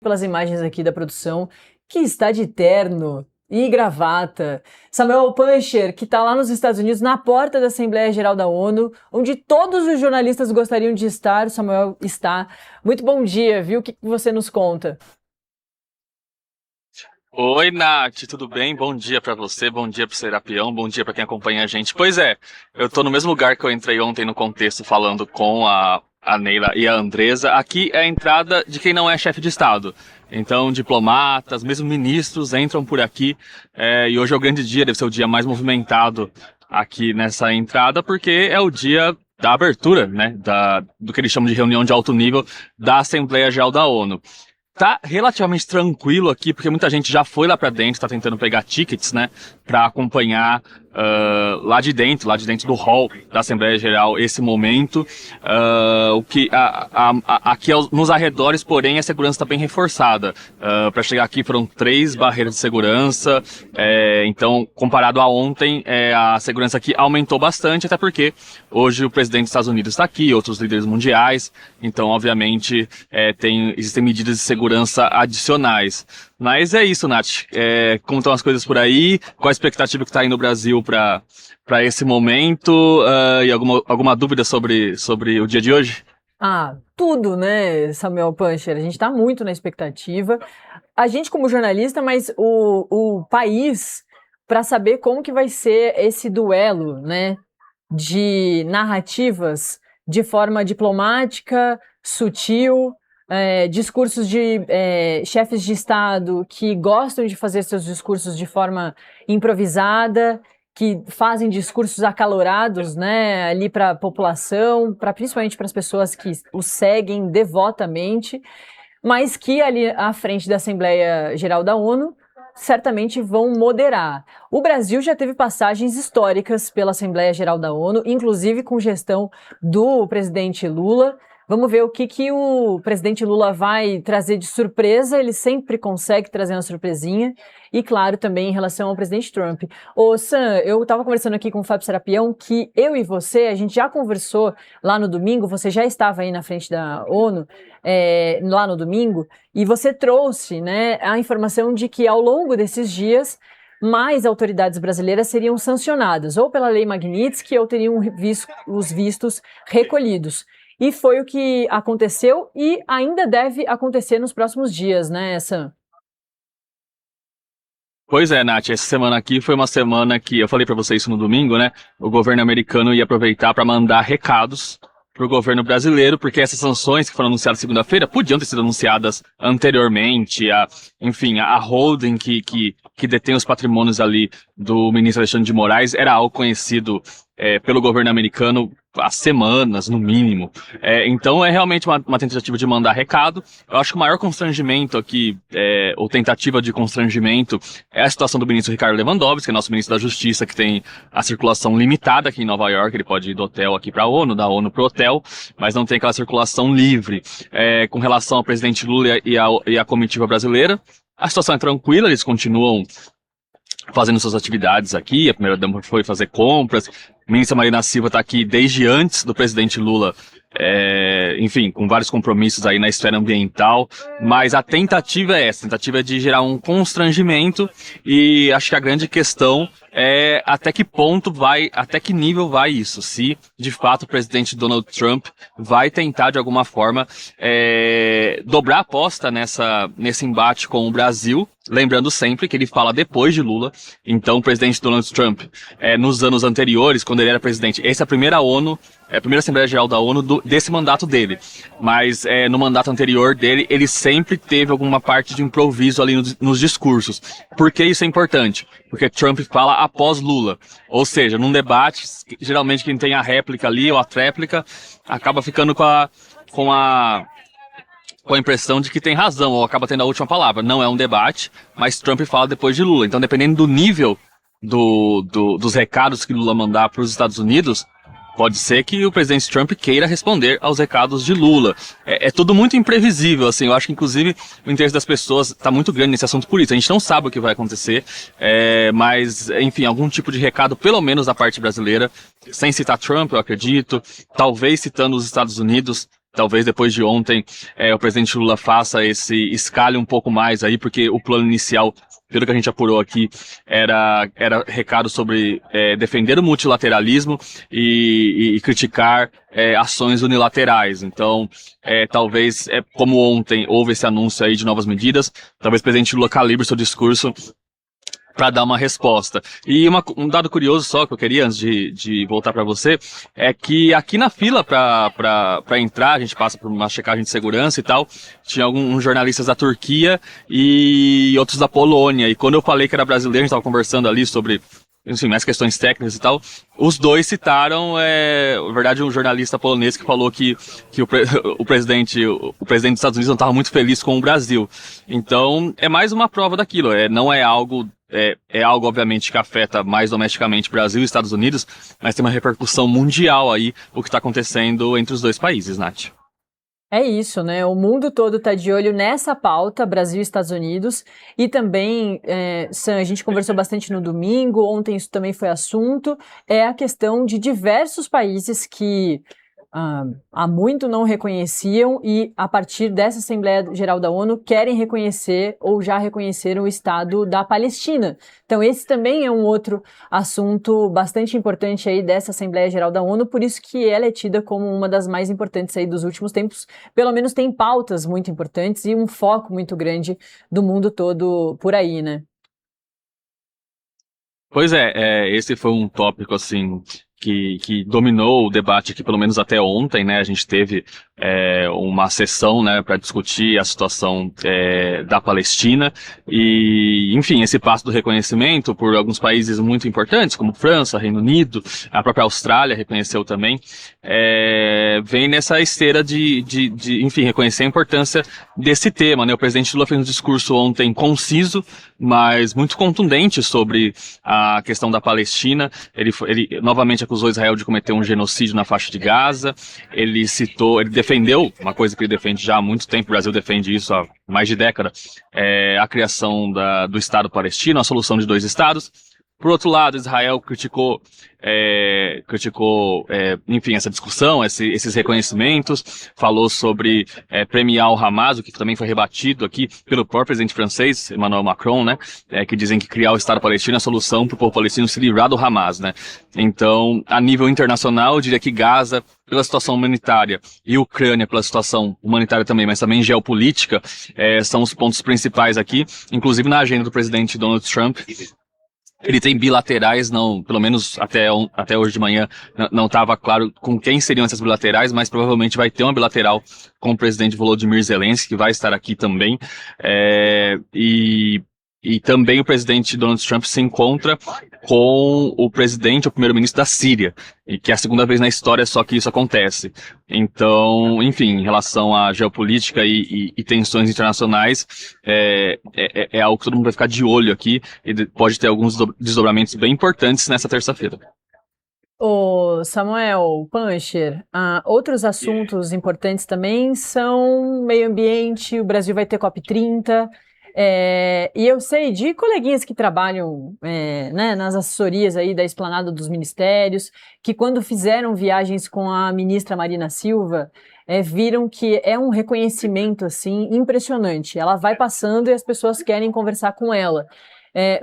pelas imagens aqui da produção, que está de terno e gravata. Samuel Puncher, que está lá nos Estados Unidos, na porta da Assembleia Geral da ONU, onde todos os jornalistas gostariam de estar, o Samuel está. Muito bom dia, viu? O que você nos conta? Oi, Nath, tudo bem? Bom dia pra você, bom dia pro Serapião, bom dia pra quem acompanha a gente. Pois é, eu tô no mesmo lugar que eu entrei ontem no contexto falando com a Neila e a Andresa. Aqui é a entrada de quem não é chefe de Estado. Então, diplomatas, mesmo ministros entram por aqui. E hoje é o grande dia, deve ser o dia mais movimentado aqui nessa entrada, porque é o dia da abertura, né, do que eles chamam de reunião de alto nível da Assembleia Geral da ONU. Tá relativamente tranquilo aqui, porque muita gente já foi lá pra dentro, tá tentando pegar tickets, né, pra acompanhar lá de dentro do hall da Assembleia Geral esse momento. Aqui nos arredores, porém, a segurança está bem reforçada. Para chegar aqui foram 3 barreiras de segurança, então, comparado a ontem, a segurança aqui aumentou bastante, até porque hoje o presidente dos Estados Unidos está aqui, outros líderes mundiais, então, obviamente, existem medidas de segurança adicionais. Mas é isso, Nath. Como estão as coisas por aí? Qual a expectativa que está aí no Brasil para esse momento? E alguma dúvida sobre o dia de hoje? Tudo, né, Samuel Puncher? A gente está muito na expectativa. A gente como jornalista, mas o país, para saber como que vai ser esse duelo, né, de narrativas de forma diplomática, sutil, discursos de chefes de Estado que gostam de fazer seus discursos de forma improvisada, que fazem discursos acalorados, né, ali para a população, principalmente para as pessoas que os seguem devotamente, mas que ali à frente da Assembleia Geral da ONU certamente vão moderar. O Brasil já teve passagens históricas pela Assembleia Geral da ONU, inclusive com gestão do presidente Lula. Vamos ver o que o presidente Lula vai trazer de surpresa. Ele sempre consegue trazer uma surpresinha. E, claro, também em relação ao presidente Trump. Ô, Sam, eu estava conversando aqui com o Fábio Serapião que eu e você, a gente já conversou lá no domingo, você já estava aí na frente da ONU, lá no domingo, e você trouxe, né, a informação de que ao longo desses dias mais autoridades brasileiras seriam sancionadas, ou pela Lei Magnitsky, ou teriam os vistos recolhidos. E foi o que aconteceu e ainda deve acontecer nos próximos dias, né, Sam? Pois é, Nath, essa semana aqui foi uma semana que, eu falei pra você isso no domingo, né, o governo americano ia aproveitar para mandar recados pro governo brasileiro, porque essas sanções que foram anunciadas segunda-feira podiam ter sido anunciadas anteriormente, a holding que detém os patrimônios ali do ministro Alexandre de Moraes era algo conhecido pelo governo americano há semanas, no mínimo. Então é realmente uma tentativa de mandar recado. Eu acho que o maior constrangimento aqui, ou tentativa de constrangimento, é a situação do ministro Ricardo Lewandowski, que é nosso ministro da Justiça, que tem a circulação limitada aqui em Nova York. Ele pode ir do hotel aqui para a ONU, da ONU para o hotel, mas não tem aquela circulação livre. Com relação ao presidente Lula e a comitiva brasileira, a situação é tranquila, eles continuam fazendo suas atividades aqui. A primeira-dama foi fazer compras. A ministra Marina Silva está aqui desde antes do presidente Lula, com vários compromissos aí na esfera ambiental, mas a tentativa é essa, a tentativa é de gerar um constrangimento, e acho que a grande questão é até que nível vai isso, se de fato o presidente Donald Trump vai tentar de alguma forma dobrar a aposta nesse embate com o Brasil, lembrando sempre que ele fala depois de Lula. Então o presidente Donald Trump, nos anos anteriores, quando ele era presidente, essa é a primeira Assembleia Geral da ONU desse mandato dele, mas no mandato anterior dele, ele sempre teve alguma parte de improviso ali nos discursos. Por que isso é importante? Porque Trump fala após Lula, ou seja, num debate, geralmente quem tem a réplica ali, ou a tréplica, acaba ficando com a impressão de que tem razão, ou acaba tendo a última palavra. Não é um debate, mas Trump fala depois de Lula. Então, dependendo do nível dos recados que Lula mandar para os Estados Unidos, pode ser que o presidente Trump queira responder aos recados de Lula. É tudo muito imprevisível, assim. Eu acho que, inclusive, o interesse das pessoas está muito grande nesse assunto político. A gente não sabe o que vai acontecer, mas, enfim, algum tipo de recado, pelo menos da parte brasileira, sem citar Trump, eu acredito, talvez citando os Estados Unidos, talvez depois de ontem o presidente Lula faça escalhe um pouco mais aí, porque o plano inicial, pelo que a gente apurou aqui, era recado sobre defender o multilateralismo e criticar ações unilaterais. Então, talvez, como ontem houve esse anúncio aí de novas medidas, talvez o presidente Lula calibre seu discurso para dar uma resposta. E um dado curioso só que eu queria, antes de voltar para você, é que aqui na fila para entrar, a gente passa por uma checagem de segurança e tal, tinha alguns jornalistas da Turquia e outros da Polônia, e quando eu falei que era brasileiro, a gente estava conversando ali sobre, enfim, mais questões técnicas e tal, os dois citaram, na verdade, um jornalista polonês que falou que o presidente dos Estados Unidos não estava muito feliz com o Brasil. Então, é mais uma prova daquilo, não é algo... É algo, obviamente, que afeta mais domesticamente Brasil e Estados Unidos, mas tem uma repercussão mundial aí, o que está acontecendo entre os dois países, Nath. É isso, né? O mundo todo está de olho nessa pauta, Brasil e Estados Unidos, e também, Sam, a gente conversou bastante no domingo, ontem isso também foi assunto, é a questão de diversos países que há muito não reconheciam e, a partir dessa Assembleia Geral da ONU, querem reconhecer ou já reconheceram o Estado da Palestina. Então, esse também é um outro assunto bastante importante aí dessa Assembleia Geral da ONU, por isso que ela é tida como uma das mais importantes aí dos últimos tempos. Pelo menos tem pautas muito importantes e um foco muito grande do mundo todo por aí, né? Pois esse foi um tópico, assim, que dominou o debate aqui, pelo menos até ontem, né? A gente teve uma sessão, né, para discutir a situação da Palestina e, enfim, esse passo do reconhecimento por alguns países muito importantes, como França, Reino Unido, a própria Austrália reconheceu também, vem nessa esteira de, enfim, reconhecer a importância desse tema, né? O presidente Lula fez um discurso ontem conciso, mas muito contundente sobre a questão da Palestina. Ele novamente acusou Israel de cometer um genocídio na faixa de Gaza. Ele defendeu, uma coisa que ele defende já há muito tempo, o Brasil defende isso há mais de década, a criação do Estado palestino, a solução de 2 estados. Por outro lado, Israel criticou, enfim, essa discussão, esses reconhecimentos, falou sobre premiar o Hamas, o que também foi rebatido aqui pelo próprio presidente francês, Emmanuel Macron, né, que dizem que criar o Estado palestino é a solução para o povo palestino se livrar do Hamas, né. Então, a nível internacional, eu diria que Gaza, pela situação humanitária, e Ucrânia pela situação humanitária também, mas também geopolítica, são os pontos principais aqui, inclusive na agenda do presidente Donald Trump. Ele tem bilaterais, não, pelo menos até hoje de manhã, não estava claro com quem seriam essas bilaterais, mas provavelmente vai ter uma bilateral com o presidente Volodymyr Zelensky, que vai estar aqui também. E também o presidente Donald Trump se encontra com o primeiro-ministro da Síria, e que é a segunda vez na história só que isso acontece. Então, enfim, em relação à geopolítica e tensões internacionais, é algo que todo mundo vai ficar de olho aqui, e pode ter alguns desdobramentos bem importantes nessa terça-feira. Ô Samuel Pancher, outros assuntos importantes também são meio ambiente, o Brasil vai ter COP30, e eu sei de coleguinhas que trabalham né, nas assessorias aí da Esplanada dos Ministérios, que quando fizeram viagens com a ministra Marina Silva, viram que é um reconhecimento assim impressionante. Ela vai passando e as pessoas querem conversar com ela.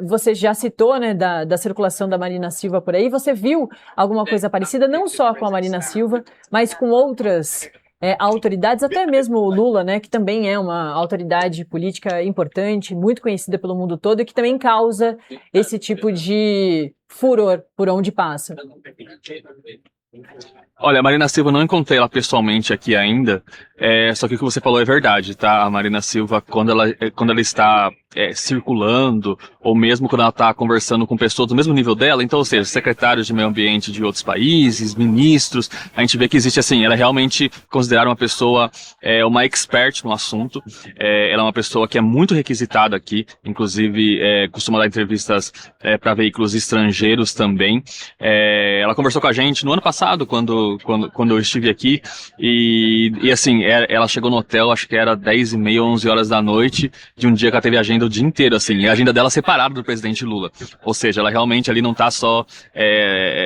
Você já citou, né, da circulação da Marina Silva por aí. Você viu alguma coisa parecida, não só com a Marina Silva, mas com outras autoridades, até mesmo o Lula, né, que também é uma autoridade política importante, muito conhecida pelo mundo todo e que também causa esse tipo de furor por onde passa. Olha, a Marina Silva, não encontrei ela pessoalmente aqui ainda, só que o que você falou é verdade, tá? A Marina Silva, quando ela está circulando, ou mesmo quando ela está conversando com pessoas do mesmo nível dela, então, ou seja, secretários de meio ambiente de outros países, ministros, a gente vê que existe assim, ela é realmente considerada uma pessoa, uma expert no assunto, ela é uma pessoa que é muito requisitada aqui, inclusive costuma dar entrevistas para veículos estrangeiros também. Ela conversou com a gente no ano passado, quando eu estive aqui, e assim, ela chegou no hotel, acho que era 10h30, 11 horas da noite, de um dia que ela teve agenda agenda o dia inteiro, assim, e a agenda dela é separada do presidente Lula. Ou seja, ela realmente ali não tá só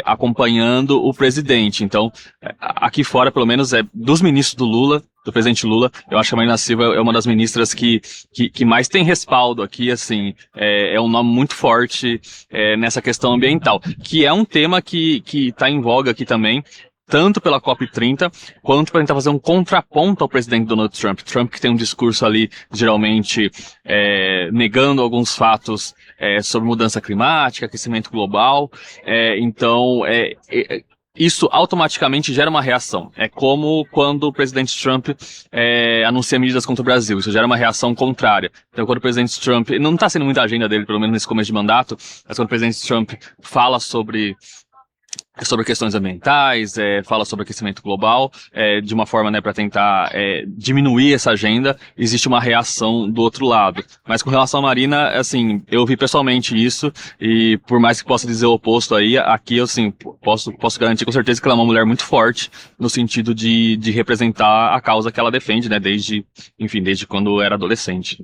acompanhando o presidente. Então, aqui fora, pelo menos, dos ministros do Lula, do presidente Lula, eu acho que a Marina Silva é uma das ministras que mais tem respaldo aqui, assim, é um nome muito forte nessa questão ambiental, que é um tema que está em voga aqui também, tanto pela COP30, quanto para tentar fazer um contraponto ao presidente Donald Trump. Trump que tem um discurso ali, geralmente, negando alguns fatos sobre mudança climática, aquecimento global, isso automaticamente gera uma reação. É como quando o presidente Trump anuncia medidas contra o Brasil. Isso gera uma reação contrária. Então, quando o presidente Trump... Não está sendo muita agenda dele, pelo menos nesse começo de mandato, mas quando o presidente Trump fala sobre questões ambientais, fala sobre aquecimento global, de uma forma, né, para tentar diminuir essa agenda, existe uma reação do outro lado. Mas com relação à Marina, assim, eu vi pessoalmente isso, e por mais que possa dizer o oposto aí, aqui eu, assim, posso garantir com certeza que ela é uma mulher muito forte, no sentido de representar a causa que ela defende, né, desde quando era adolescente.